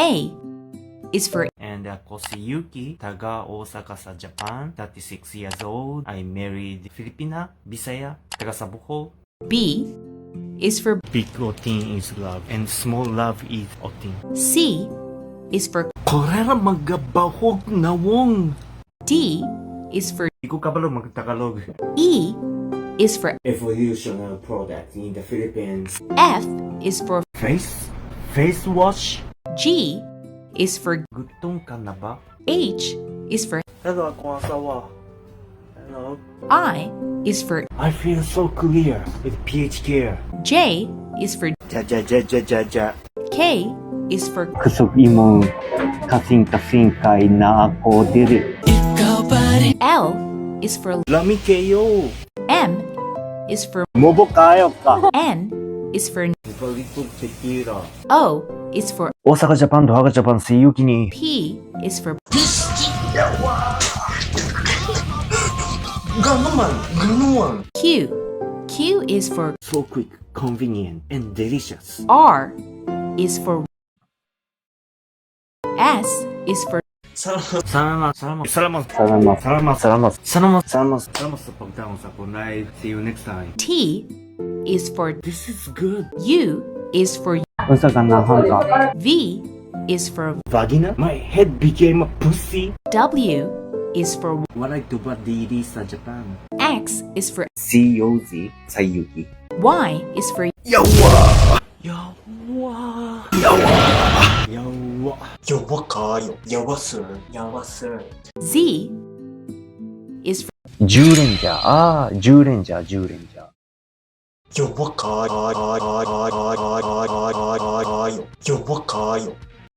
A is for And ako si Yuki, taga Osaka sa Japan, 36 years old. I married Filipina, Bisaya, taga sa Bohol. B is for Big otin is love, and small love is otin. C is for Korera magabahog nawong. D is for Iko kabalo magtagalog. E is for Evolutional product in the Philippines. F is for Face wash. G is for Gutom ka na ba? H is for Hello, akong asawa. Hello. I is for I feel so clear with pH care. J is for Ja. K is for Kusog imong kasing kay na ako diri. L is for Lami kayo. M is for Mobo kayo ka. N is for Balitog tequila. O is for Osaka, Japan, Doha, Japan, si Yuki ni. P is for Ganuman. Q is for So quick, convenient, and delicious. R is for S is for Salamat sa pagdaon sa kunay. See you next time. T is for This is good. U is for Unsa ka nahang ka? V is for Vagina? My head became a pussy. W is for Walay tubad diri sa Japan. X is for COZ sa Yuki. Y is for Yawa kayo. Yawa sir. Z is for Jurenja. Jurenja. Yawa kayo.